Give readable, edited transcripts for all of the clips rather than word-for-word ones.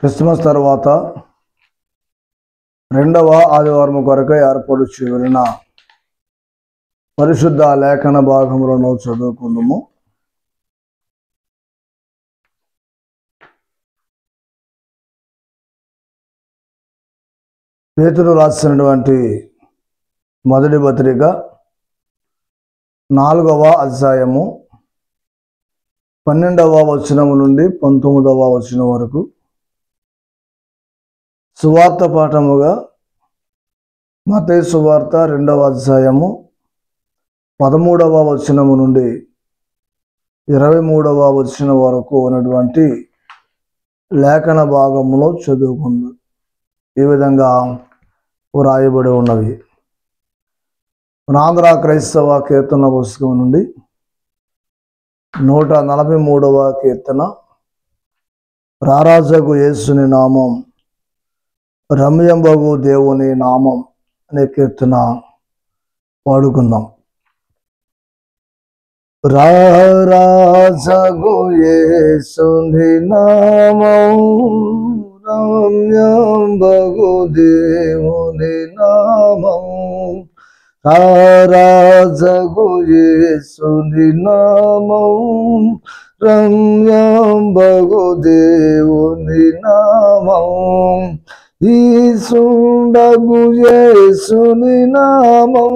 Christmas తర్వాత రెండవ ఆదివారం కొరకై ఏర్పాటు చేయబడిన పరిశుద్ధ లేఖన భాగములను చదువుకుందాము. పేతురు రాసినటువంటి మొదటి పత్రిక 4వ అధ్యాయము 12వ వచనము నుండి 19వ వచనం వరకు సువార్త పాఠముగా మత్తయి సువార్త 2వ అధ్యాయము 13వ వచనము నుండి 23వ వచనం వరకు ఉన్నటువంటి లేఖన భాగములో చదువుకుందాం. ఈ విధంగా వ్రాయబడి ఉన్నవి. ఆంధ్ర క్రైస్తవ కీర్తన పుస్తకం నుండి 143వ కీర్తన, రారాజగు యేసుని నామం, రమ్యంబగు దేవుని నామం అనే కీర్తన పాడుకుందాం. రారాజగు యేసుని నామం, రమ్యంబగు దేవుని నామం, రారాజగు యేసుని నామం, రమ్యంబగు దేవుని నామం, ఈసుండగు యేసుని నామం,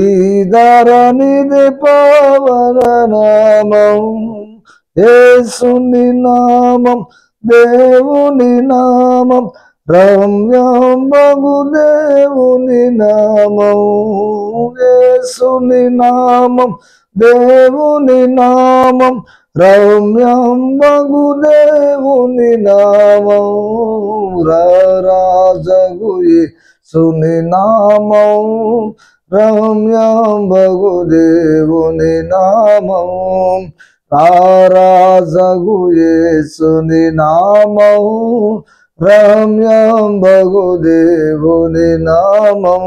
ఈ ధరణిది పవన నామం, యేసుని నామం దేవుని నామం, రమ్యంబగు దేవుని నామం, యేసుని నామం దేవుని నామం, రమ్యంబగు దేవుని నామం, రారాజగు యేసుని నామం, రమ్యంబగు దేవుని నామం, రారాజగు యేసుని నామం, రమ్యంబగు దేవుని నామం.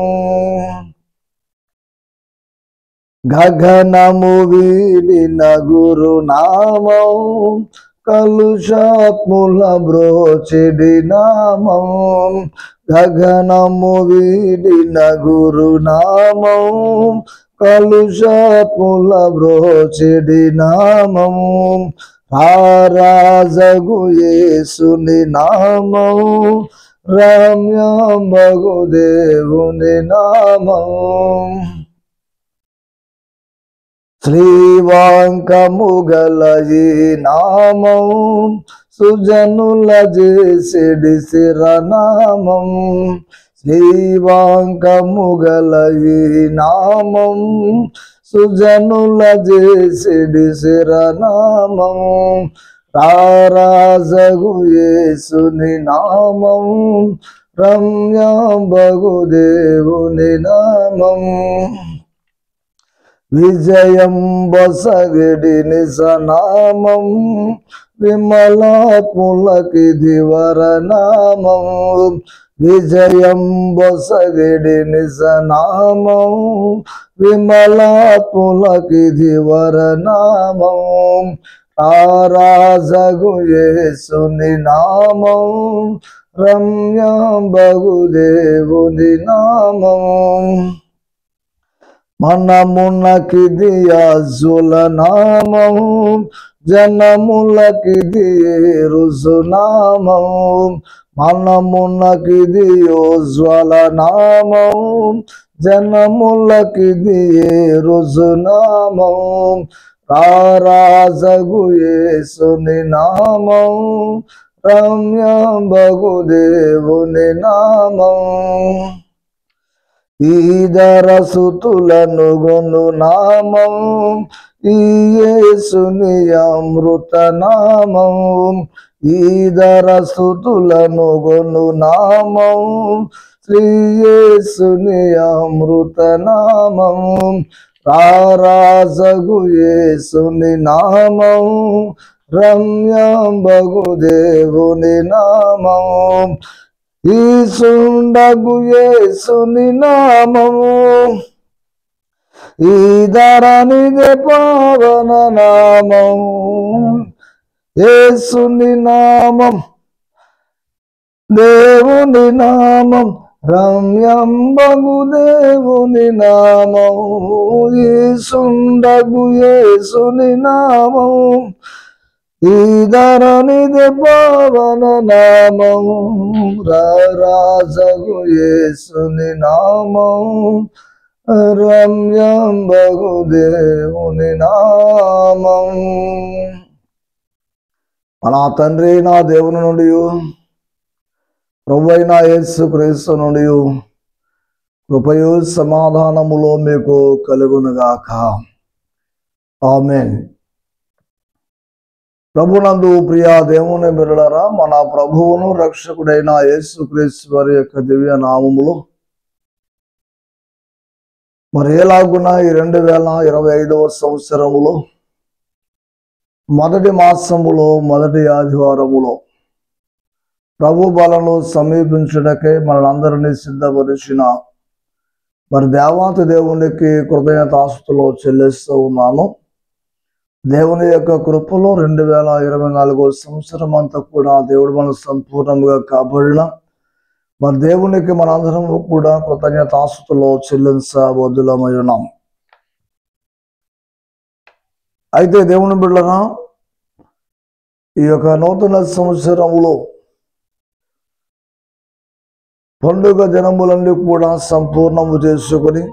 గగనము వీడిన గురు నామం, కలుషాత్ముల బ్రోచెడి నామం, గగనము వీడిన గురు నామం, కలుషాత్ముల బ్రోచెడి నామం, రారాజగు యేసుని నామం, రమ్యంబగు దేవుని నామం, శ్రీవాంకము గల ఈ నామం, సుజనుల చేసెడి శిరనామం, శ్రీవాంకము గల ఈ నామం, సుజనుల చేసెడి శిరనామం, రారాజగు యేసుని నామం, రమ్యంబగు దేవుని నామం, విజయం బొసగడి నిజనామం, విమలాత్ములకిది వరనామం, విజయం బొసగడి నిజనామం, విమలాత్ములకిది వరనామం, రారాజగు యేసుని నామం, రమ్యంబగు దేవుని నామం, మనమునకిది అజుల నామం, జనములకిది రుజునామం, మనమునకిది యోజ్వల నామం, జనములకిది రుజునామం, రారాజగు యేసుని నామం, రమ్యంబగు దేవుని నామం, ఈదరసుతులను గొను నామం, ఈ యేసుని అమృత నామం, ఈదరసుతులను గొను నామం, శ్రీ యేసుని అమృత నామం, రారాజగు యేసుని నామం, రమ్యంబగు దేవుని నామం, ఈసుండగు యేసుని నామము, ఈ ధరణిది పవన నామం, యేసుని నామం దేవుని నామం రమ్యం బగు దేవుని నామం యేసుండగు యేసుని నామం ఈ ధరణిది పవన నామం రాజగు యేసుని నామం రమ్యం బగు దేవుని నామం. మన తండ్రి నా దేవుని నుండి ప్రభువైన యేసుక్రీస్తు నుండి కృపయు సమాధానములో మీకు కలుగునుగాక. ఆమేన్. ప్రభునందు ప్రియ దేవుని బిడ్డలారా, మన ప్రభువును రక్షకుడైన యేసుక్రీస్తు వారి యొక్క దివ్య నామములో మరి ఎలాగున్నా ఈ 2025వ సంవత్సరములో మొదటి మాసములో మొదటి ఆదివారములో ప్రభు బలను సమీపించుటకై మనందరినీ సిద్ధపరిచిన మరి దేవాతి దేవునికి కృతజ్ఞతాస్తుతులు చెల్లిస్తూ ఉన్నాను. దేవుని యొక్క కృపలో 2024వ సంవత్సరం అంతా కూడా దేవుడు మనం సంపూర్ణంగా కాపాడిన మరి దేవునికి మనందరం కూడా కృతజ్ఞతాస్తుతులు చెల్లించబద్దులమై ఉన్నాం. అయితే దేవుని బిడ్డలారా, ఈ యొక్క నూతన సంవత్సరములో పండుగ దినములన్నీ కూడా సంపూర్ణము చేసుకొని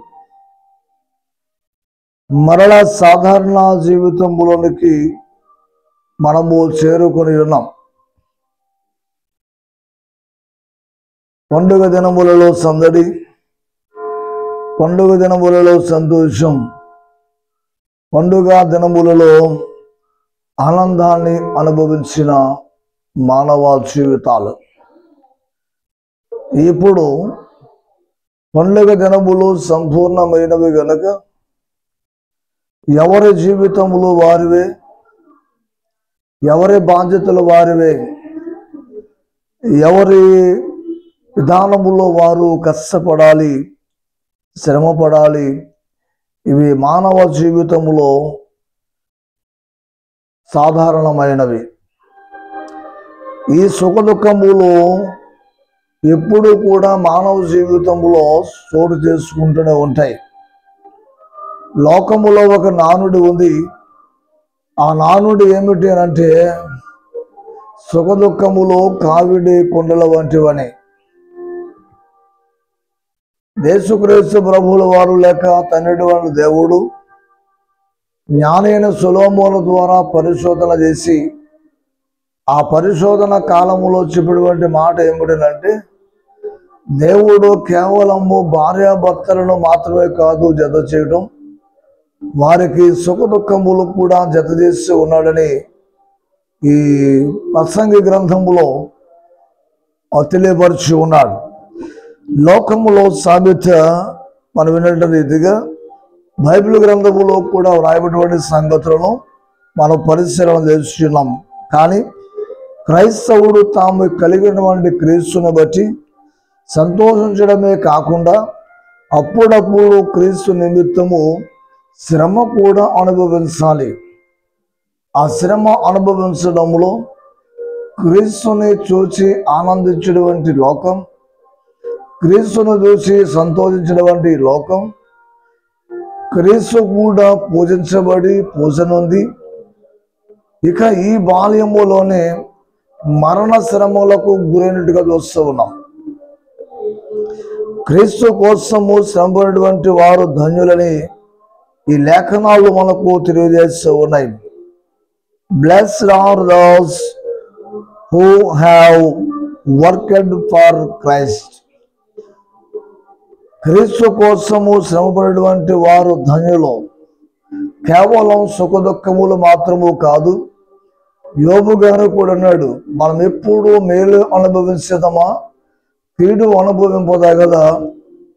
మరలా సాధారణ జీవితంలోనికి మనము చేరుకొని ఉన్నాం. పండుగ దినములలో సందడి, పండుగ దినములలో సంతోషం, పండుగ దినములలో ఆనందాన్ని అనుభవించిన మానవ జీవితాలు. ఇప్పుడు పండుగ దినములు సంపూర్ణమైనవి గనక ఎవరి జీవితములు వారివే, ఎవరి బాధ్యతలు వారివే, ఎవరి విధానములో వారు కష్టపడాలి, శ్రమపడాలి. ఇవి మానవ జీవితములో సాధారణమైనవి. ఈ సుఖదుఖములు ఎప్పుడు కూడా మానవ జీవితంలో చోటు చేసుకుంటూనే ఉంటాయి. లోకములో ఒక నానుడి ఉంది. ఆ నానుడి ఏమిటి అంటే సుఖదుఖములు కావిడి కొండల వంటివని. యేసుక్రీస్తు ప్రభువుల వారు లేక తండ్రి వారు దేవుడు జ్ఞానైన సొలొమోను ద్వారా పరిశోధన చేసి ఆ పరిశోధన కాలములో చెప్పినటువంటి మాట ఏమిటంటే, దేవుడు కేవలము భార్యాభర్తలను మాత్రమే కాదు జత చేయడం, వారికి సుఖ దుఃఖములు కూడా జత చేసి ఉన్నాడని ఈ ప్రసంగి గ్రంథములో తెలియపరిచి ఉన్నాడు. లోకములో సామెత మనం వినటువంటి రీతిగా బైబిల్ గ్రంథములో కూడా వ్రాయబడినటువంటి సంగతులను మనం పరిశీలన చేస్తున్నాం. కానీ క్రైస్తవుడు తాము కలిగినటువంటి క్రీస్తుని బట్టి సంతోషించడమే కాకుండా అప్పుడప్పుడు క్రీస్తు నిమిత్తము శ్రమ కూడా అనుభవించాలి. ఆ శ్రమ అనుభవించడంలో క్రీస్తుని చూచి ఆనందించినటువంటి లోకం, క్రీస్తును చూసి సంతోషించినటువంటి లోకం, క్రీస్తు కూడా పూజించబడి పూజనుంది. ఇక ఈ బాల్యములోనే మరణ శ్రమలకు గురైనట్టుగా చూస్తూ ఉన్నాం. క్రీస్తు కోసము శ్రమపడినటువంటి వారు ధన్యులని ఈ లేఖనాలు మనకు తెలియజేస్తూ ఉన్నాయి. Blessed are those who have worked for Christ. క్రీస్తు కోసము శ్రమపడినటువంటి వారు ధన్యులు. కేవలం సుఖ దుఃఖములు మాత్రము కాదు. యోబు గారు కూడా అన్నాడు, మనం ఎప్పుడు మేలు అనుభవించదమా, కీడు అనుభవింపదగదా,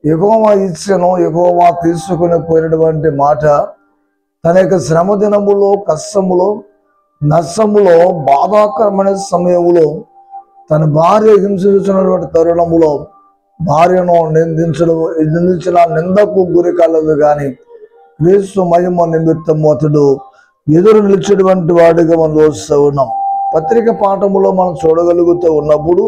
యెహోవా ఇచ్చెను యెహోవా తీసుకుని పోయినటువంటి మాట తన యొక్క శ్రమ దినములో, కష్టములో, నష్టములో, బాధాకరమైన సమయములో తన భార్య హింసించినటువంటి తరుణములో భార్యను నిందించిన నిందకు గురి కలదు. కానీ క్రీస్తు మహిమ నిమిత్తము అతడు ఎదురు నిలిచేటువంటి వాడిగా మనం చూస్తూ ఉన్నాం. పత్రిక పాఠములో మనం చూడగలుగుతూ ఉన్నప్పుడు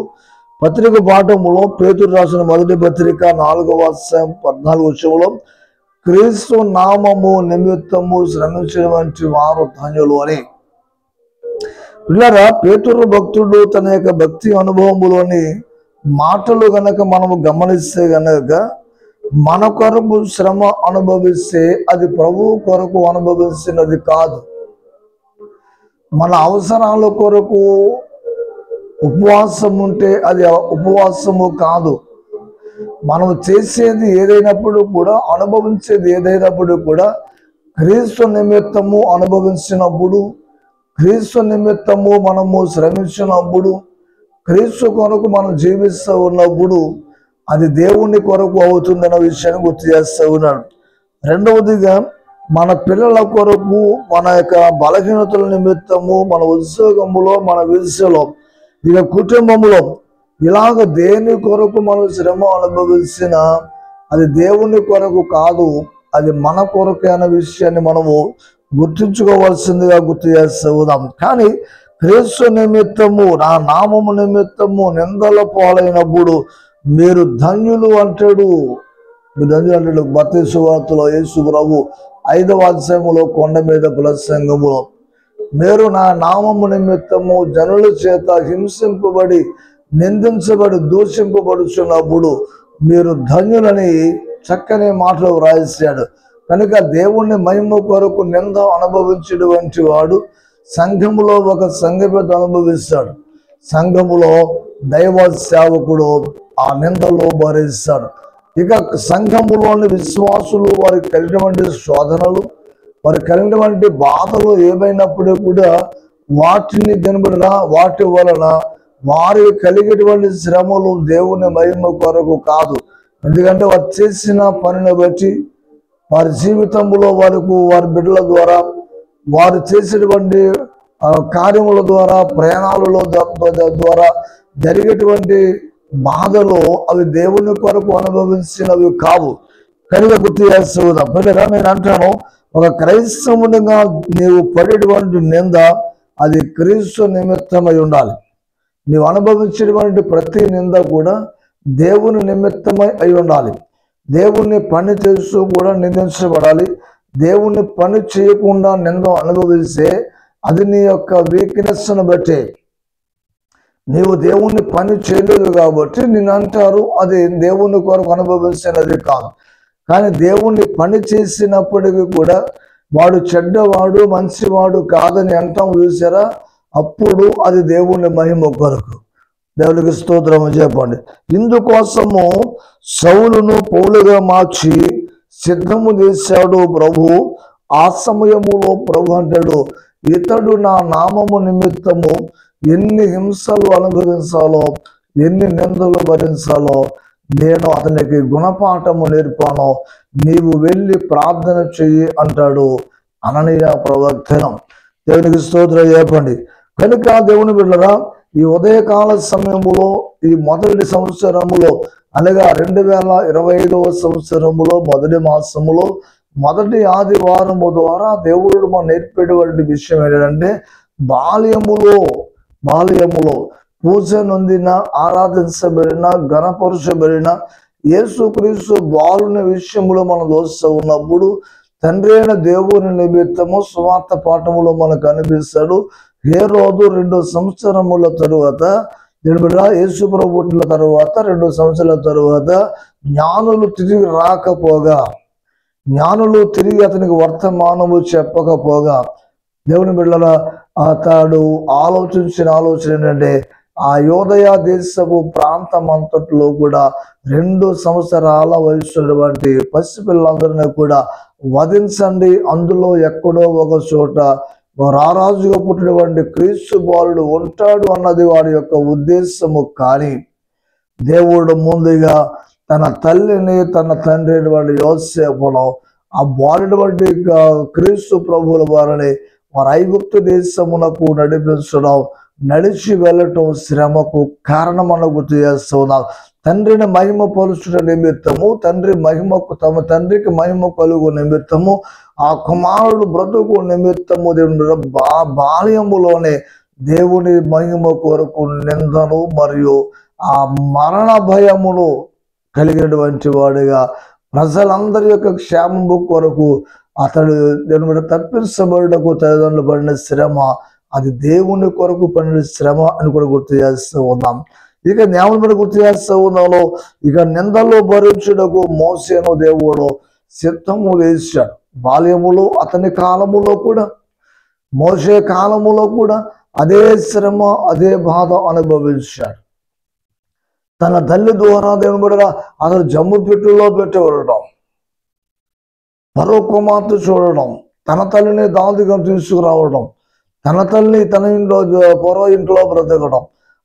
పత్రిక పాఠములో పేతురు రాసిన మొదటి పత్రిక 4వ అధ్యాయం 14వ వచనంలో క్రీస్తు నామము నిమిత్తము శ్రమించినటువంటి వారు ధన్యులు అని. పిల్లరా, పేతురు భక్తుడు తన యొక్క భక్తి అనుభవములోని మాటలు గనక మనము గమనిస్తే గనక మన కొరకు శ్రమ అనుభవిస్తే అది ప్రభువు కొరకు అనుభవించినది కాదు. మన అవసరాల కొరకు ఉపవాసం ఉంటే అది ఉపవాసము కాదు. మనం చేసేది ఏదైనప్పుడు కూడా, అనుభవించేది ఏదైనప్పుడు కూడా క్రీస్తు నిమిత్తము అనుభవించినప్పుడు, క్రీస్తు నిమిత్తము మనము శ్రమించినప్పుడు, క్రీస్తు కొరకు మనం జీవిస్తూ ఉన్నప్పుడు అది దేవుని కొరకు అవుతుందన్న విషయాన్ని గుర్తు చేస్తూ ఉన్నాడు. రెండవదిగా, మన పిల్లల కొరకు, మన యొక్క బలహీనతల నిమిత్తము, మన ఉద్యోగములో, మన విద్యలో, ఇక కుటుంబంలో ఇలాగ దేని కొరకు మనం శ్రమ అనుభవించిన అది దేవుని కొరకు కాదు, అది మన కొరకే అనే విషయాన్ని మనము గుర్తుంచుకోవాల్సిందిగా గుర్తు చేస్తూ ఉన్నాం. కానీ క్రీస్తు నిమిత్తము, నా నామము నిమిత్తము నిందల పాలైనప్పుడు మీరు ధన్యులు అంటాడు. ధన్యులు అంటాడు మత్తయి సువార్తలో యేసు ప్రభు 5వ అధ్యాయములో కొండ మీద ప్రసంగములో, మీరు నా నామము నిమిత్తము జనుల చేత హింసింపబడి, నిందించబడి, దూషింపబడుచున్నప్పుడు మీరు ధన్యులని చక్కని మాటలు వ్రాయిస్తాడు. కనుక దేవుణ్ణి మహిమ కొరకు నింద అనుభవించేటువంటి వాడు సంఘములో ఒక సంఘ పెద్ద అనుభవిస్తాడు. సంఘములో దైవ సేవకుడు ఆ నిందలో భరిస్తాడు. ఇక సంఘములోని విశ్వాసులు వారికి కలిగినటువంటి శోధనలు, వారికి కలిగినటువంటి బాధలు ఏమైనప్పుడు కూడా వాటిని దినబడిన వాటి వలన వారికి కలిగేటువంటి శ్రమలు దేవుని మహిమ కొరకు కాదు. ఎందుకంటే వారు చేసిన పనిని బట్టి, వారి జీవితంలో వారి బిడ్డల ద్వారా, వారు చేసేటువంటి కార్యముల ద్వారా, ప్రయాణాలలో ద్వారా జరిగేటువంటి బాధలు అవి దేవుని కొరకు అనుభవించినవి కావు. కనుక గుర్తు చేస్తున్నాం. నేను అంటాను, ఒక క్రైస్తవునిగా నీవు పడేటువంటి నింద అది క్రీస్తు నిమిత్తమై ఉండాలి. నీవు అనుభవించేటువంటి ప్రతి నింద కూడా దేవుని నిమిత్తమై అయి ఉండాలి. దేవుణ్ణి పని చేస్తూ కూడా నిందించబడాలి. దేవుణ్ణి పని చేయకుండా నింద అనుభవిస్తే అది నీ యొక్క వీక్నెస్ను బట్టే. నీవు దేవుణ్ణి పని చేయలేదు కాబట్టి నేను అంటారు అది దేవుని కొరకు అనుభవించినది కాదు. కానీ దేవుణ్ణి పని చేసినప్పటికీ కూడా వాడు చెడ్డవాడు, మంచివాడు కాదని అంటాం చూసారా, అప్పుడు అది దేవుని మహిమ కొరకు. దేవునికి స్తోత్రము చెప్పండి. ఇందుకోసము సౌలును పౌలుగా మార్చి సిద్ధము చేశాడు ప్రభు. ఆ సమయములో ప్రభు అంటాడు, ఇతడు నా నామము నిమిత్తము ఎన్ని హింసలు అనుభవించాలో, ఎన్ని నిందలు భరించాలో నేను అతనికి గుణపాఠము నేర్పాను, నీవు వెళ్ళి ప్రార్థన చెయ్యి అంటాడు అననీయ ప్రవక్తనం. దేవునికి స్తోత్రం చెప్పండి. కనుక దేవుని బిడ్డలారా, ఈ ఉదయకాల సమయములో, ఈ మొదటి సంవత్సరములో అనగా 2025వ సంవత్సరములో మొదటి మాసములో మొదటి ఆదివారము ద్వారా దేవుడు మనం నేర్పేటువంటి విషయం ఏంటంటే, బాల్యములో పూజ నొందిన, ఆరాధించబడిన, గణపరచబడిన యేసుక్రీస్తు బాలుని విషయంలో మనం చూస్తూ ఉన్నప్పుడు తండ్రి అయిన దేవుని నిమిత్తము సువార్త పాఠములో మనకు అనిపిస్తాడు. హేరోదు 2 సంవత్సరముల తరువాత, యేసు ప్రభు పుట్టిన తరువాత 2 సంవత్సరాల తరువాత జ్ఞానులు తిరిగి రాకపోగా, జ్ఞానులు తిరిగి అతనికి వర్తమానము చెప్పకపోగా, దేవుని బిడ్డల అతడు ఆలోచించిన ఆలోచన ఏంటంటే, ఆ యోదయ దేశపు ప్రాంతం అంతట్లో కూడా 2 సంవత్సరాల వయసున్నటువంటి పసిపిల్లలందరినీ కూడా వధించండి, అందులో ఎక్కడో ఒక చోట రారాజుగా పుట్టినటువంటి క్రీస్తు బాలుడు ఉంటాడు అన్నది వాడి యొక్క ఉద్దేశము. కానీ దేవుడు ముందుగా తన తల్లిని, తన తండ్రి అయినటువంటి యోసేపును, ఆ బాలుడటువంటి క్రీస్తు ప్రభువుల వారిని వారు ఐగుప్తు దేశమునకు నడిపించడం, నడిచి వెళ్ళటం శ్రమకు కారణమని గుర్తు చేస్తున్నాం. తండ్రిని మహిమ పరుచుట నిమిత్తము, తండ్రి మహిమకు, తమ తండ్రికి మహిమ కలుగు నిమిత్తము, ఆ కుమారుడు బ్రతుకు నిమిత్తము బాల్యములోనే దేవుని మహిమ కొరకు నిందను మరియు ఆ మరణ భయమును కలిగినటువంటి వాడిగా ప్రజలందరి యొక్క క్షేమము కొరకు అతడు దేవుని తప్పించబడుటకు తల్లిదండ్రులు పడిన శ్రమ అది దేవుని కొరకు పడిన శ్రమ అని కూడా గుర్తు చేస్తూ ఉన్నాం. ఇక న్యాయం కూడా గుర్తు చేస్తూ ఉన్నాను. ఇక నిందలు భరించుటకు మోసేను దేవుడు సిద్ధము వేశాడు. బాల్యములో అతని కాలములో కూడా మోసే కాలములో కూడా అదే శ్రమ అదే బాధ అనుభవించాడు. తన తల్లి ద్వారా దేవుని కూడా అతను జమ్ము పెట్టులో పెట్టి ఉండడం, మరో కుమార్తె చూడడం, తన తల్లిని దాదిగా తీసుకురావడం, తన తల్లి తన ఇంట్లో పొరవ ఇంట్లో బ్రతకడం,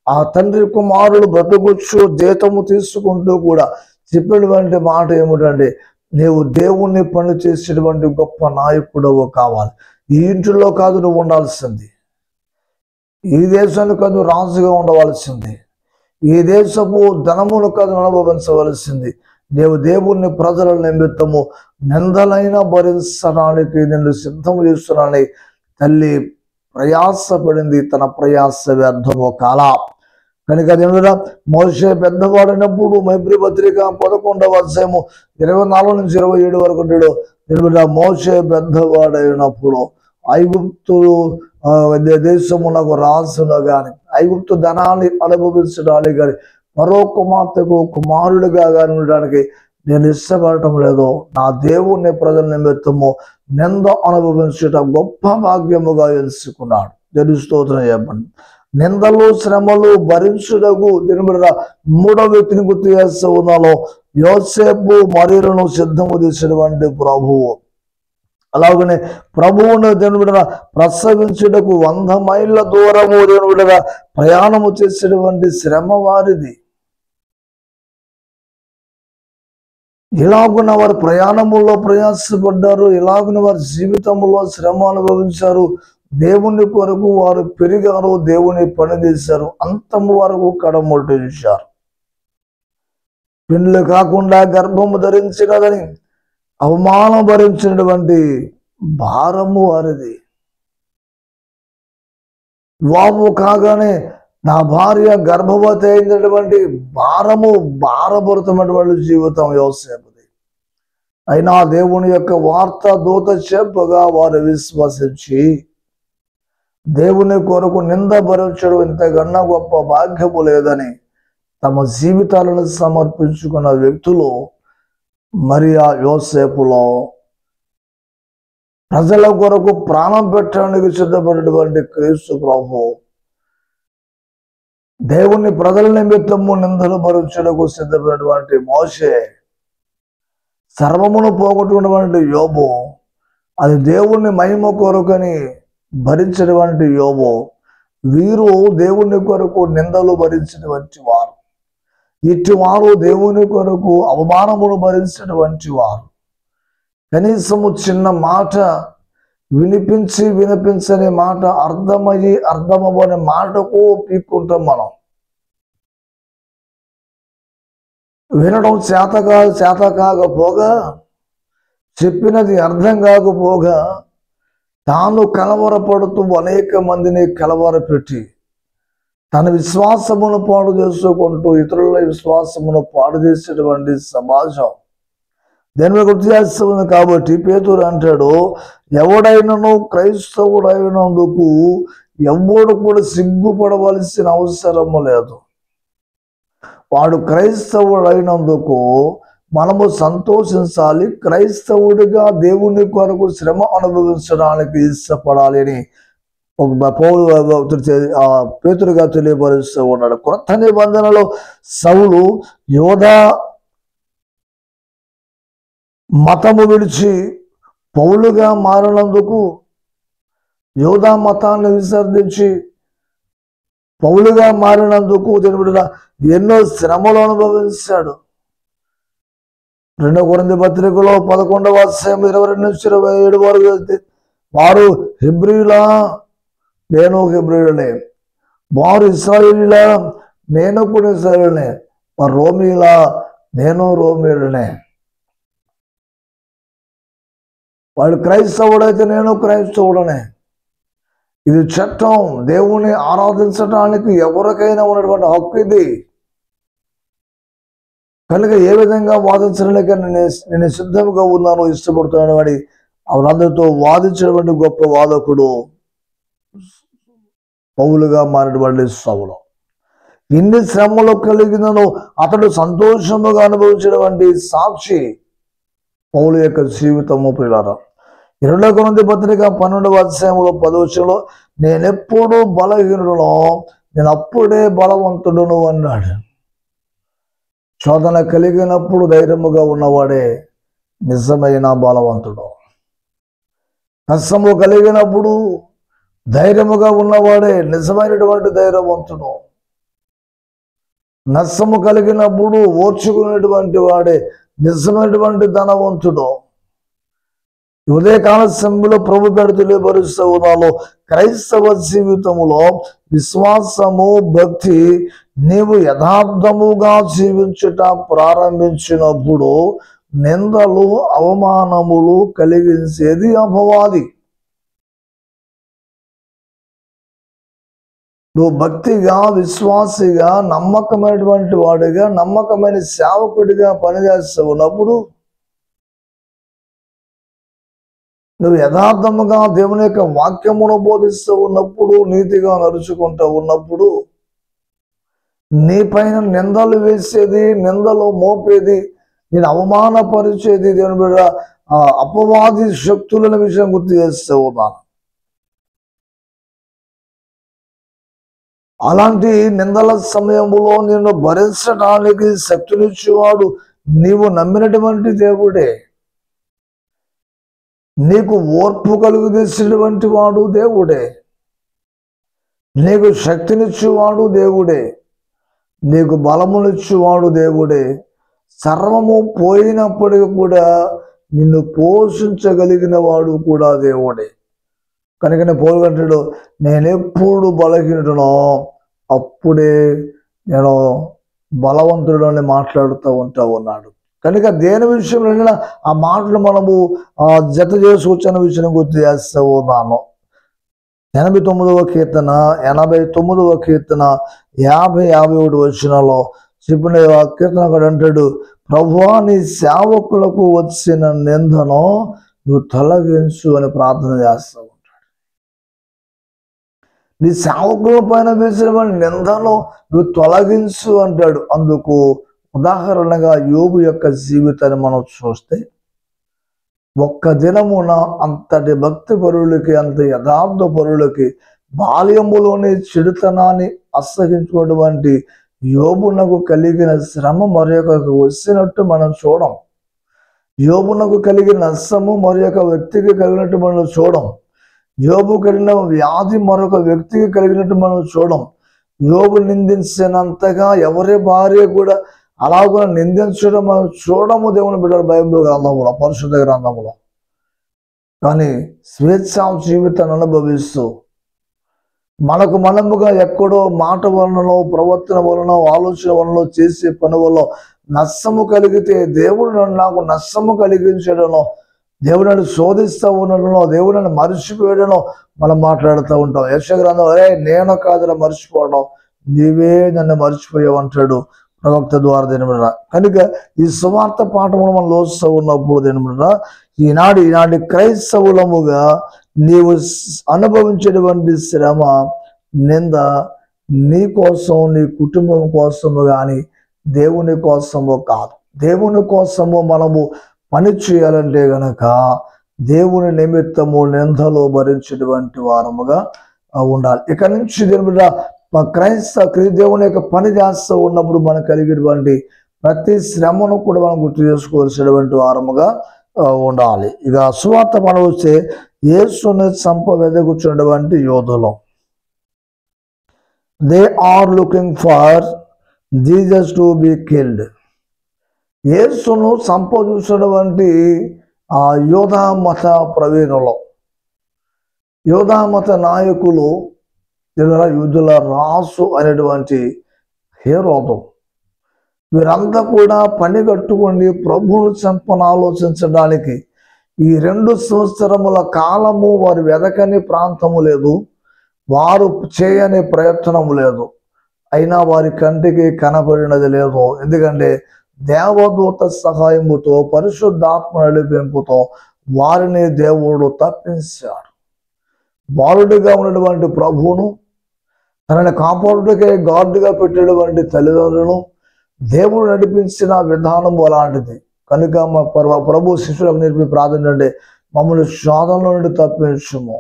ఆ తండ్రి కుమారుడు బ్రతుకొచ్చు జీతము తీసుకుంటూ కూడా చెప్పినటువంటి మాట ఏమిటంటే, నీవు దేవుణ్ణి పని చేసేటువంటి గొప్ప నాయకుడవు కావాలి. ఈ ఇంటిలో కాదు నువ్వు ఉండాల్సింది, ఈ దేశానికి కాదు రాజుగా ఉండవలసింది, ఈ దేశపు ధనమును కాదు అనుభవించవలసింది. నీవు దేవుణ్ణి ప్రజల నిమిత్తము నిందలైనా భరించడానికి నిన్ను సిద్ధం చేస్తున్నానని తల్లి ప్రయాసపడింది. తన ప్రయాస వ్యర్థము కాలా. కనుక దేవుడా మోషే పెద్దవాడైనప్పుడు హెబ్రీ పత్రిక 11వ అధ్యాయము 24 నుంచి 27 వరకు దేవుడా మోషే పెద్దవాడైనప్పుడు ఐగుప్తు దేశమునకు రాజును గాని ఐగుప్తు ధనాన్ని అనుభవించడానికి కానీ మరో కుమార్తెకు కుమారుడిగా కానీ ఉండడానికి నేను ఇష్టపడటం లేదు. నా దేవుణ్ణి ప్రజల నిమిత్తము నింద అనుభవించుట గొప్ప భాగ్యముగా ఎంచుకున్నాడు. దేవుని స్తోత్రం చెప్పండి. నిందలు శ్రమలు భరించుటకు దీని మీద 3వ వ్యక్తిని గుర్తు చేస్తూ ఉన్నాను. యోసేపు మరియులను సిద్ధము చేసినటువంటి ప్రభువు. అలాగనే ప్రభువును దేవుని బిడ్డ ప్రసవించుటకు 100 మైళ్ళ దూరము దేవుని బిడ్డ ప్రయాణము చేసేటువంటి శ్రమ వారిది. ఇలాగున వారు ప్రయాణములో ప్రయాసపడ్డారు, ఇలాగున వారి జీవితంలో శ్రమ అనుభవించారు. దేవుని కొరకు వారు పెరిగారు, దేవుని పని చేశారు, అంతము వరకు కడముట్టించారు. పెండ్లు కాకుండా గర్భము ధరించినదని అవమానం భరించినటువంటి భారము వారిది. వివాహము కాగానే నా భార్య గర్భవతి అయినటువంటి భారభరితమైనటువంటి జీవితం యోసేపుది. అయినా దేవుని యొక్క వార్త దూత చెప్పగా వారు విశ్వసించి దేవుని కొరకు నింద భరించడం ఇంతకన్నా గొప్ప భాగ్యము లేదని తమ జీవితాలను సమర్పించుకున్న వ్యక్తులు మరియా యోసేపులో ప్రజల కొరకు ప్రాణం పెట్టడానికి సిద్ధపడినటువంటి క్రీస్తు ప్రభు దేవుని ప్రజల నిమిత్తము నిందలు భరించడానికి సిద్ధపడినటువంటి మోషే, సర్వమును పోగొట్టుకున్నటువంటి యోబు, అది దేవుని మహిమ కొరకని భరించినటువంటి యోబు, వీరు దేవుని కొరకు నిందలు భరించినటువంటి వారు. ఇటు వారు దేవుని కొరకు అవమానమును భరించినటువంటి వారు. కనీసము చిన్న మాట వినిపించని మాట అర్థమవ్వని మాటకు పీక్కుంటాం మనం. వినడం చేత కాకపోగా, చెప్పినది అర్థం కాకపోగా తాను కలవరపడుతూ అనేక మందిని కలవరపెట్టి తన విశ్వాసమును పాడు చేసుకుంటూ ఇతరుల విశ్వాసమును పాడు చేసేటువంటి సమాజం దేని గుర్తు చేస్తుంది. కాబట్టి పేతురు అంటాడు, ఎవడైనను క్రైస్తవుడైనందుకు ఎవడు కూడా సిగ్గుపడవలసిన అవసరము లేదు. వాడు క్రైస్తవుడైనందుకు మనము సంతోషించాలి. క్రైస్తవుడిగా దేవుని కొరకు శ్రమ అనుభవించడానికి ఇష్టపడాలి అని పేతురుగా తెలియపరుస్తూ ఉన్నాడు. క్రొత్త నిబంధనలో సౌలు యోధా మతము విడిచి పౌలుగా మారినందుకు, యోధా మతాన్ని విసర్జించి పౌలుగా మారినందుకు దేవుడు ఎన్నో శ్రమలు అనుభవించాడు. 2 కొరింథీ పత్రికలో 11వ అధ్యాయం 22 నుంచి 27 వరకు వెళ్తే, వారు హెబ్రీలా నేను హెబ్రీయులనే, వారు ఇశ్రాయేలీలా నేను కూడా ఇశ్రాయేలునే, వారు రోమీలా నేను రోమీయులనే, వాడు క్రైస్తవుడైతే నేను క్రైస్తవుడనే. ఇది చట్టం. దేవుని ఆరాధించడానికి ఎవరికైనా ఉన్నటువంటి హక్కు ఇది. కనుక ఏ విధంగా వాదించడానికి నేను సిద్ధంగా ఉన్నాను, ఇష్టపడుతున్నాను అని వాళ్ళందరితో వాదించినటువంటి గొప్ప వాదకుడు పౌలుగా మారినటువంటి సౌలు. ఇన్ని శ్రమలు కలిగినను అతడు సంతోషముగా అనుభవించినటువంటి సాక్షి పౌలు యొక్క జీవితము. ప్రియులారా, 2 కొరింథీ పత్రిక 12వ అధ్యాయంలో 10వ వచనంలో నేనెప్పుడు బలహీనుడునో నేను అప్పుడే బలవంతుడును అన్నాడు. శోధన కలిగినప్పుడు ధైర్యముగా ఉన్నవాడే నిజమైన బలవంతుడు. కష్టము కలిగినప్పుడు ధైర్యముగా ఉన్నవాడే నిజమైనటువంటి ధైర్యవంతుడు. నష్టము కలిగినప్పుడు ఓర్చుకునేటువంటి వాడే నిజమైనటువంటి ధనవంతుడు. ఉదయకాల సమయంలో ప్రభు పేర తెలియపరుస్తూ ఉన్నాలో, క్రైస్తవ జీవితములో విశ్వాసము, భక్తి నీవు యథార్థముగా జీవించుట ప్రారంభించినప్పుడు నిందలు, అవమానములు కలిగించేది అపవాది. నువ్వు భక్తిగా, విశ్వాసిగా, నమ్మకమైనటువంటి వాడిగా, నమ్మకమైన సేవకుడిగా పనిచేస్తూ ఉన్నప్పుడు, నువ్వు యథార్థముగా దేవుని యొక్క వాక్యమును బోధిస్తూ ఉన్నప్పుడు, నీతిగా నడుచుకుంటూ ఉన్నప్పుడు, నీ పైన నిందలు వేసేది, నిందలు మోపేది, నేను అవమానపరిచేది దేవుని బిడ్డ అపవాది శక్తులనే విషయం గుర్తు చేస్తూ ఉన్నాను. అలాంటి నిందల సమయంలో నిన్ను భరించడానికి శక్తినిచ్చేవాడు నీవు నమ్మినటువంటి దేవుడే. నీకు ఓర్పు కలుగజేసినటువంటి వాడు దేవుడే. నీకు శక్తినిచ్చేవాడు దేవుడే. నీకు బలమునిచ్చేవాడు దేవుడే. సర్వము పోయినప్పటికీ కూడా నిన్ను పోషించగలిగిన వాడు కూడా దేవుడే. కనుక పౌలు నేనెప్పుడు బలహీనుడునో అప్పుడే నేను బలవంతుడు అని మాట్లాడుతూ ఉన్నాడు. కనుక దేని విషయంలో ఆ మాటలు మనము జత చేసుకొచ్చిన విషయం గుర్తు చేస్తూ ఉన్నాను. 89వ కీర్తన 89వ కీర్తన 50-51 వచనాల్లో చెప్పిన కీర్తన కూడా అంటాడు, ప్రభువా నీ సేవకులకు వచ్చిన నిందను నువ్వు తొలగించు అని ప్రార్థన చేస్తూ ఉంటాడు. నీ సేవకుల పైన వేసిన నిందను నువ్వు తొలగించు అంటాడు. అందుకు ఉదాహరణగా యోబు యొక్క జీవితాన్ని మనం చూస్తే, ఒక్క దినమున అంతటి భక్తి పరులకి, అంత యథార్థ పరులకి బాల్యములోని చెడుతనాన్ని అసహించుకున్నటువంటి యోబునకు కలిగిన శ్రమ మరొకరికి వచ్చినట్టు మనం చూడం. యోబునకు కలిగిన నష్టము మరొక వ్యక్తికి కలిగినట్టు మనం చూడం. యోబు కలిగిన వ్యాధి మరొక వ్యక్తికి కలిగినట్టు మనం చూడం. యోబు నిందించినంతగా ఎవరి భార్య కూడా అలాగ నిందించడం మనం చూడము దేవుని బిడ్డల బైబిల్ గ్రంథములో, పరిశుద్ధ గ్రంథములో. కానీ స్వేచ్ఛా జీవితాన్ని అనుభవిస్తూ మనకు మనముగా ఎక్కడో మాట వలనో, ప్రవర్తన వలనో, ఆలోచన వలనో, చేసే పని వల్ల నష్టము కలిగితే దేవుడు నాకు నష్టము కలిగించడనో, దేవుడు నన్ను శోధిస్తూ ఉండడంలో, దేవుడు నన్ను మర్చిపోయడనో మనం మాట్లాడుతూ ఉంటాం. యెషయా గ్రంథం, నేను కాదురా మర్చిపోవడం, నీవే నన్ను మర్చిపోయావు అంటాడు ప్రవక్త ద్వారా. దేనిమిడ కనుక ఈ సువార్త పాఠములు మనం లోస్తూ ఉన్నప్పుడు దేనిమిడ ఈనాటి క్రైస్తవులముగా నీవు అనుభవించేటువంటి శ్రమ, నింద నీ కోసం, నీ కుటుంబం కోసము కానీ దేవుని కోసము కాదు. దేవుని కోసము మనము పని చేయాలంటే గనక దేవుని నిమిత్తము నిందలు భరించేటువంటి వారముగా ఉండాలి. ఇక నుంచి దేవుని యొక్క పని చేస్తూ ఉన్నప్పుడు మనకు కలిగేటువంటి ప్రతి శ్రమను కూడా మనం గుర్తు చేసుకోవాల్సినటువంటి వారముగా ఉండాలి. ఇక సువార్త మనం వచ్చే యేసుని వెదకుచున్నటువంటి యోధులు, they are looking for Jesus to be killed. యేసును సంపోదించినటువంటి ఆ యోధా మత ప్రవీణులు, యోధా మత నాయకులు, యూదుల రాసు అనేటువంటి హేరోదు, వీరంతా కూడా పని కట్టుకొని ప్రభువును చంపని ఆలోచించడానికి ఈ 2 సంవత్సరముల కాలము వారు వెదకని ప్రాంతము లేదు, వారు చేయని ప్రయత్నము లేదు, అయినా వారి కంటికి కనబడినది లేదు. ఎందుకంటే దేవదూత సహాయముతో పరిశుద్ధాత్మ నడిపింపుతో వారిని దేవుడు తప్పించాడు. బాలుడిగా ఉన్నటువంటి ప్రభువును తనని కాపాడుటకే గార్డుగా పెట్టేటువంటి తల్లిదండ్రులను దేవుడు నడిపించిన విధానం అలాంటిది. కనుక మా ప్రభు శిష్యులకు నేర్పి ప్రార్థన అంటే మమ్మల్ని శోధనల నుండి తప్పించుము,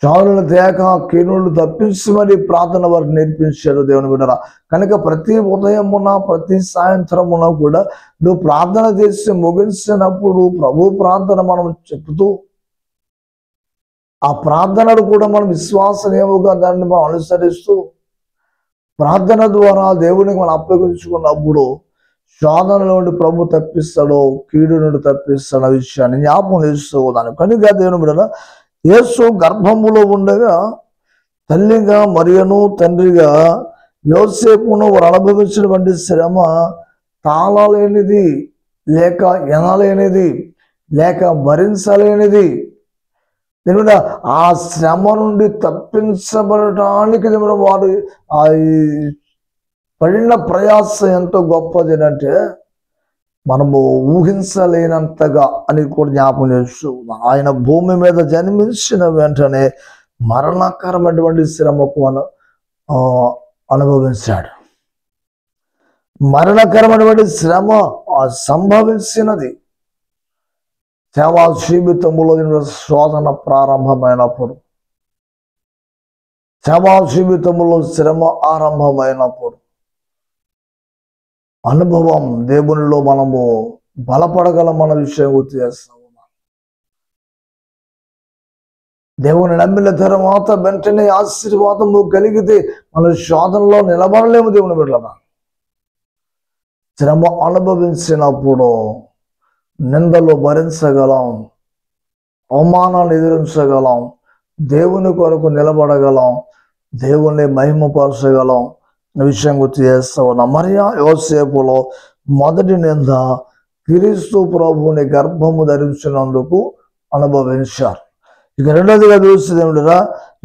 శోధనలు తేక కీనులు తప్పించమని ప్రార్థన వారికి నేర్పించారు దేవుని బిడ్డరా. కనుక ప్రతి ఉదయమున ప్రతి సాయంత్రమున కూడా నువ్వు ప్రార్థన చేసి ముగించినప్పుడు ప్రభు ప్రార్థన మనం చెప్తూ ఆ ప్రార్థనను కూడా మనం విశ్వాసనీయముగా దాన్ని మనం అనుసరిస్తూ ప్రార్థన ద్వారా దేవునికి మనం అప్పగించుకున్నప్పుడు శోధన నుండి ప్రభు తప్పిస్తాడో కీడు నుండి తప్పిస్తాడు ఆ విషయాన్ని జ్ఞాపకం చేస్తూ దాన్ని. కనుక దేవుని బిడ్డరా, యేసు గర్భములో ఉండగా తల్లిగా మరియను తండ్రిగా యోసేపును వారు అనుభవించినటువంటి శ్రమ తాళలేనిది, లేక ఎనలేనిది, లేక భరించలేనిది. దేవుడా, ఆ శ్రమ నుండి తప్పించబడటానికి వారు ఆ పడిన ప్రయాసం ఎంతో గొప్పది అంటే మనము ఊహించలేనంతగా అని కూడా జ్ఞాపకం చేస్తూ ఆయన భూమి మీద జన్మించిన వెంటనే మరణకరమైనటువంటి శ్రమకు అనుభవించాడు. మరణకరమైనటువంటి శ్రమ సంభవించినది సేవా జీవితంలో శోధన ప్రారంభమైనప్పుడు, సేవా జీవితంలో శ్రమ ఆరంభమైనప్పుడు అనుభవం దేవునిలో మనము బలపడగలం మన విషయం గుర్తు చేస్తాము. దేవుని నమ్మిన తర్వాత వెంటనే ఆశీర్వాదము కలిగితే మన శోధనలో నిలబడలేము. దేవుని బిడ్డలారా, శ్రమ అనుభవించినప్పుడు నిందలు భరించగలం, అవమానాన్ని ఎదిరించగలం, దేవుని కొరకు నిలబడగలం, దేవుని మహిమపరచగలం విషయం గుర్తు చేస్తా ఉన్నా. మరియా యోసేపులో మొదటి నింద క్రీస్తు ప్రభువుని గర్భము ధరించినందుకు అనుభవించారు. ఇక రెండోదిగా చూస్తే ఏమిటరా,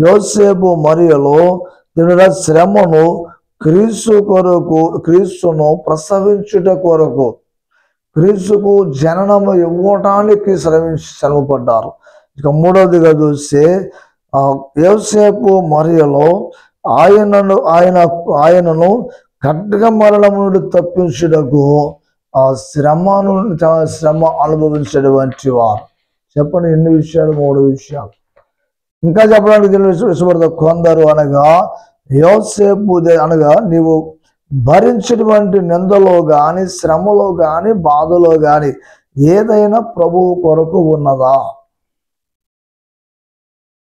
యోసేపు మరియలో ఏమిటరా శ్రమను క్రీస్తును ప్రసవించుట కొరకు, క్రీస్తుకు జననము ఇవ్వటానికి శ్రమపడ్డారు. ఇక మూడవదిగా చూస్తే యోసేపు మరియలో ఆయనను ఖడ్గ మరణము నుండి తప్పించుటకు ఆ శ్రమ అనుభవించేటువంటి వారు. చెప్పండి, ఎన్ని విషయాలు? 3 విషయాలు. ఇంకా చెప్పడానికి ఇష్టపడతా కొందరు అనగా యోసేపు అనగా నీవు భరించినటువంటి నిందలో గాని, శ్రమలో గాని, బాధలో గాని ఏదైనా ప్రభువు కొరకు ఉన్నదా?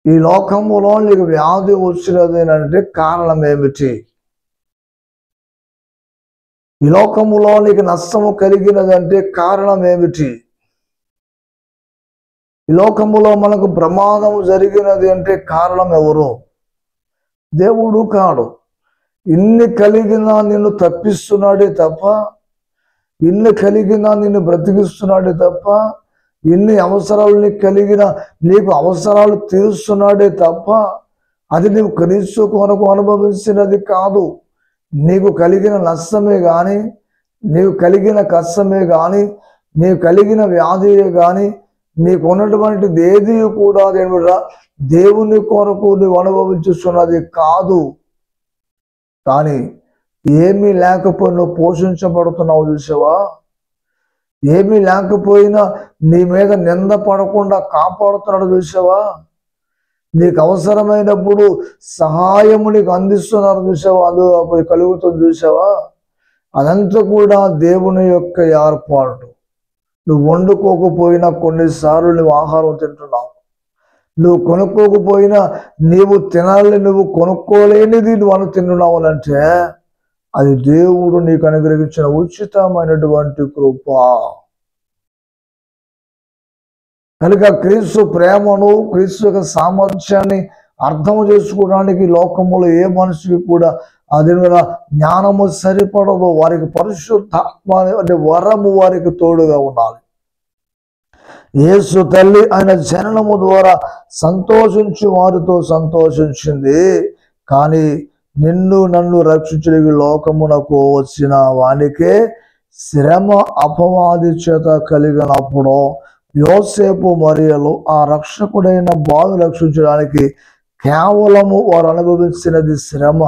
ఈ లోకములో నీకు వ్యాధి వచ్చినది అంటే కారణం ఏమిటి? ఈ లోకములో నీకు నష్టము కలిగినదంటే కారణం ఏమిటి? ఈ లోకములో మనకు ప్రమాదం జరిగినది అంటే కారణం ఎవరు? దేవుడు కాడు. ఇన్ని కలిగినా నిన్ను తప్పిస్తున్నాడే తప్ప, ఇన్ని కలిగినా నిన్ను బ్రతికిస్తున్నాడే తప్ప, ఎన్ని అవసరాలు కలిగిన నీకు అవసరాలు తీరుస్తున్నాడే తప్ప, అది నీవు క్రీస్తు కొరకు అనుభవించినది కాదు. నీకు కలిగిన నష్టమే కానీ, నీవు కలిగిన కష్టమే కానీ, నీవు కలిగిన వ్యాధియే కానీ, నీకు ఉన్నటువంటిది ఏది కూడా దేవుని కొరకు నువ్వు అనుభవించుతున్నది కాదు. కానీ ఏమీ లేకపోయినా నువ్వు పోషించబడుతున్నావు చూసావా? ఏమీ లేకపోయినా నీ మీద నింద పడకుండా కాపాడుతున్నాడు చూసావా? నీకు అవసరమైనప్పుడు సహాయము నీకు అందిస్తున్నారు చూసావా? అది కలుగుతుంది చూసావా? అదంతా కూడా దేవుని యొక్క ఏర్పాటు. నువ్వు వండుకోకపోయినా కొన్నిసార్లు నువ్వు ఆహారం తింటున్నావు. నువ్వు కొనుక్కోకపోయినా నీవు తినాలని నువ్వు కొనుక్కోలేనిది నువ్వు తింటున్నావు అంటే అది దేవుడు నీకు అనుగ్రహించిన ఉచితమైనటువంటి కృప. కనుక క్రీస్తు ప్రేమను, క్రీస్తు యొక్క సామర్థ్యాన్ని అర్థం చేసుకోవడానికి లోకములో ఏ మనిషికి కూడా అది జ్ఞానము సరిపడదు. వారికి పరిశుద్ధాత్మ అంటే వరము వారికి తోడుగా ఉండాలి. యేసు తల్లి ఆయన జననము ద్వారా సంతోషించి వారితో సంతోషించింది. కానీ నిన్ను నన్ను రక్షించడానికి లోకమునకు వచ్చిన వానికే శ్రమ అపవాది చేత కలిగినప్పుడు యోసేపు మరియలు ఆ రక్షకుడైన బాధ రక్షించడానికి కేవలము వారు అనుభవించినది శ్రమ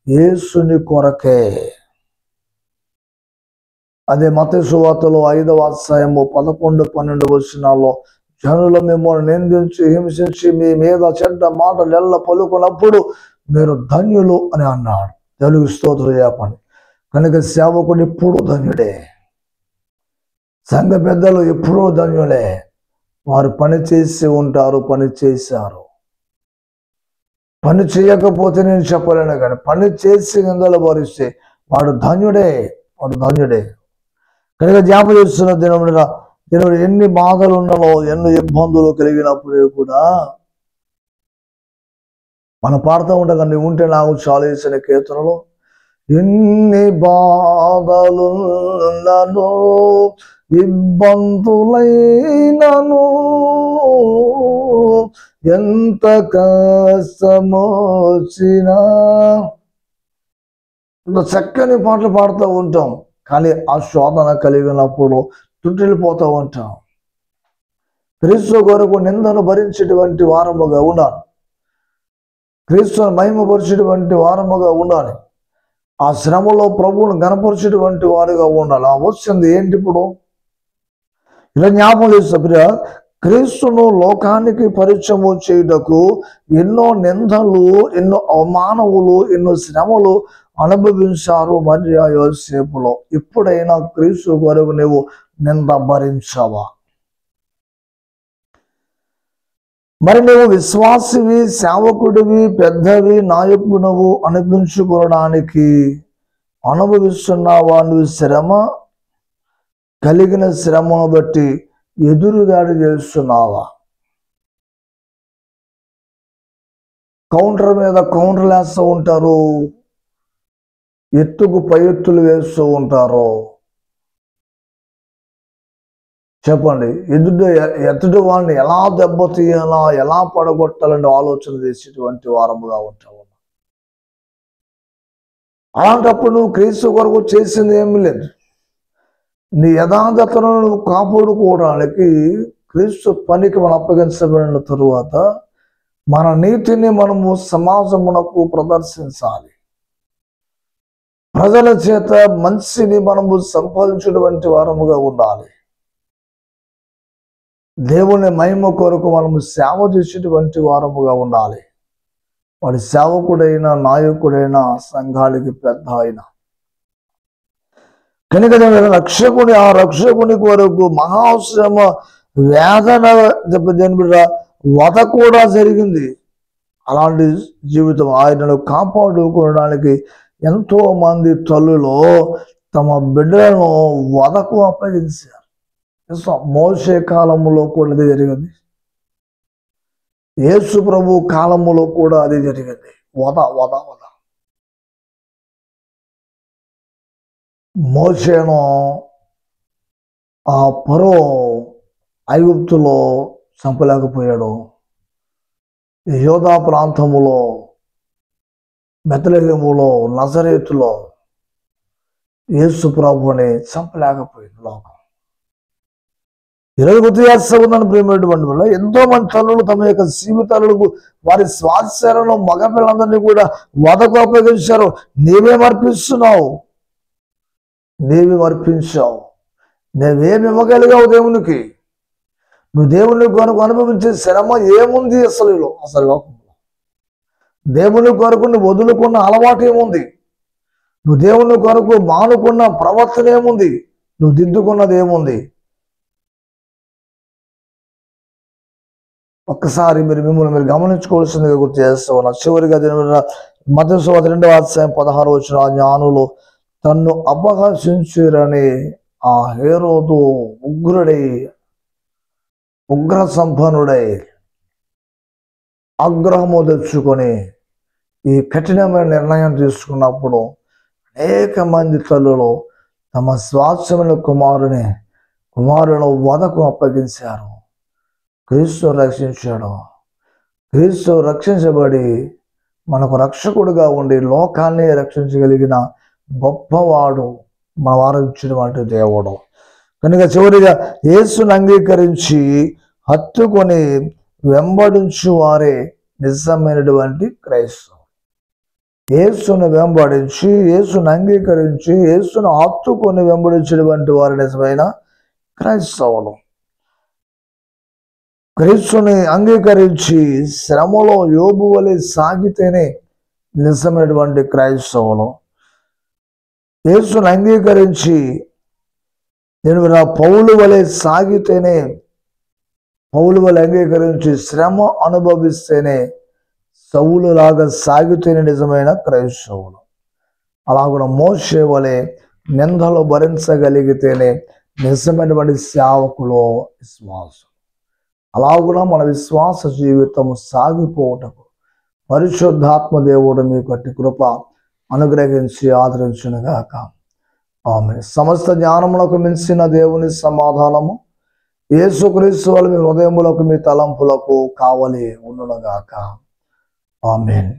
యేసుని కొరకే. అదే మత్తయి సువార్తలో 5వ అధ్యాయము 11-12 వచనాల్లో జనులు మిమ్మల్ని నిందించి హింసించి మీ మీద చెడ్డ మాటలు ఎల్ల పలుకున్నప్పుడు మీరు ధన్యులు అని అన్నాడు. తెలుగు స్తోత్రం చెప్పండి. కనుక సేవకుడు ఎప్పుడూ ధన్యుడే, సంఘ పెద్దలు ఎప్పుడూ ధన్యులే. వారు పని చేసి ఉంటారు, పని చేశారు. పని చేయకపోతే నేను చెప్పలేను, కానీ పని చేసి నిందలు భరిస్తే వాడు ధన్యుడే, వాడు ధన్యుడే. కనుక జ్ఞాపకం చేస్తున్న దేవుడు ఎన్ని బాధలు ఉన్నలో, ఎన్ని ఇబ్బందులు కలిగినప్పుడు కూడా మనం పాడుతూ ఉంటాం కదా, ఉంటే నాకు చాలా వేసిన కీర్తనలో, ఎన్ని బాధలున్నను ఇబ్బందులైనను ఎంత కష్టమొచ్చినా, చక్కని పాటలు పాడుతూ ఉంటాం. కానీ ఆ శోధన కలిగినప్పుడు తుట్టిల్లిపోతూ ఉంటాం. క్రీస్తు కొరకు నిందను భరించేటువంటి వారముగా ఉండాలి, క్రీస్తుని మహిమపరిచేటువంటి వారముగా ఉండాలి, ఆ శ్రమలో ప్రభువును గణపరిచేటువంటి వారుగా ఉండాలి. ఆ వచ్చింది ఏంటి ఇప్పుడు? ఇలా జ్ఞాపకం చేస్తే ప్రియ, క్రీస్తును లోకానికి పరిచయము చేయుటకు ఎన్నో నిందలు, ఎన్నో అవమానములు, ఎన్నో శ్రమలు అనుభవించారు మరియ యోసేపులో. ఎప్పుడైనా క్రీస్తు కొరకు నువ్వు నింద భరించావా? మరి నువ్వు విశ్వాసివి, సేవకుడివి, పెద్దవి, నాయకుడవు అనిపించుకోవడానికి అనుభవిస్తున్నావా? నువ్వు శ్రమ కలిగిన శ్రమను బట్టి ఎదురుదాడి చేస్తున్నావా? కౌంటర్ మీద కౌంటర్లు వేస్తూ ఉంటారు, ఎత్తుకు పై ఎత్తులు వేస్తూ ఉంటారు. చెప్పండి, ఎదుటి వాళ్ళని ఎలా దెబ్బతీయాలా, ఎలా పడగొట్టాలని ఆలోచన చేసేటువంటి వారముగా ఉంటావు. అలాంటప్పుడు నువ్వు క్రీస్తు కొరకు చేసింది ఏమీ లేదు. నీ యథార్థతను నువ్వు కాపాడుకోవడానికి క్రీస్తు పనికి మనం అప్పగించబడిన తరువాత మన నీతిని మనము సమాజమునకు ప్రదర్శించాలి. ప్రజల చేత మంచిని మనము సంపాదించినటువంటి వారముగా ఉండాలి. దేవుని మహిమ కొరకు మనము సేవ చేసేటువంటి వారముగా ఉండాలి. వాడి సేవకుడైన, నాయకుడైన, సంఘానికి పెద్ద అయినా కనుక రక్షకుని, ఆ రక్షకుని కొరకు మహాశ్రమ, వేదన, వధ కూడా జరిగింది. అలాంటి జీవితం ఆయనను కాపాడుకోవడానికి ఎంతో మంది తల్లులు తమ బిడ్డలను వధకు అప్పగించారు. మోషే కాలములో కూడా అది జరిగింది, యేసు ప్రభు కాలములో కూడా అది జరిగింది. వధ వధ వధ. మోషేను ఆ ఫరో ఐగుప్తులో చంపలేకపోయాడు, యోధా ప్రాంతములో, బెత్లెహేములో, నజరేతులో యేసు ప్రభుని చంపలేకపోయింది లోకం. ఈరోజు గుర్తు చేస్తూ ఉన్నాను ప్రేమటువంటి వల్ల ఎంతో మంది తల్లులు తమ యొక్క జీవితాలకు, వారి స్వాస్థ్యాలను, మగపిల్లలందరినీ కూడా వధకు అప్పగించారు. నీవేం అర్పిస్తున్నావు? నీవేం అర్పించావు? నువ్వేమి ఇవ్వగలిగావు దేవునికి? నువ్వు దేవుని కొరకు అనుభవించే శ్రమ ఏముంది అసలు లోకంలో? దేవుని కొరకు నువ్వు వదులుకున్న అలవాటు ఏముంది? నువ్వు దేవుని కొరకు మానుకున్న ప్రవర్తన ఏముంది? నువ్వు దిద్దుకున్నది ఏముంది? ఒక్కసారి మిమ్మల్ని మీరు గమనించుకోవాల్సిందిగా గుర్తు చేస్తూ ఉన్నా. చివరిగా మత్తయి సువార్త 2వ అధ్యాయం 16వ వచనం, ఆ జ్ఞానులు తన్ను అపహసించురని ఆ హేరోదు ఉగ్ర సంపన్నుడై ఆగ్రహము తెచ్చుకొని ఈ కఠినమైన నిర్ణయం తీసుకున్నప్పుడు అనేక మంది తల్లులు తమ స్వాస్థ్యమైన కుమారులను వధకు మనకు రక్షకుడుగా ఉండి లోకాన్ని రక్షించగలిగిన గొప్పవాడు మన వారు ఇచ్చినటువంటి దేవుడు. కనుక చివరిగా యేసును అంగీకరించి హత్తుకొని వెంబడించు వారే నిజమైనటువంటి క్రైస్తవులు. యేసును వెంబడించి, యేసును అంగీకరించి, యేసును హత్తుకొని వెంబడించినటువంటి వారు నిజమైన క్రైస్తవులు. క్రీస్తుని అంగీకరించి శ్రమలో యోబు వలె సాగితేనే నిజమైనటువంటి క్రైస్తవులు. యేసుని అంగీకరించి నేను పౌలు వలె సాగితేనే, పౌలు వలె అంగీకరించి శ్రమ అనుభవిస్తేనే, సౌలులాగా సాగితేనే నిజమైన క్రైస్తవులు. అలాగ మోషే వలె నిందలు భరించగలిగితేనే నిజమైనటువంటి సేవకులు విశ్వాసం. అలాగున మన విశ్వాస జీవితం సాగిపోవటకు పరిశుద్ధాత్మ దేవుడు మీకు అట్టి కృప అనుగ్రహించి ఆదరించునుగాక. ఆమేన్. సమస్త జ్ఞానములకు మించిన దేవుని సమాధానము యేసుక్రీస్తు వలె మీ హృదయములకు, మీ తలంపులకు కావలి ఉండునుగాక. ఆమేన్.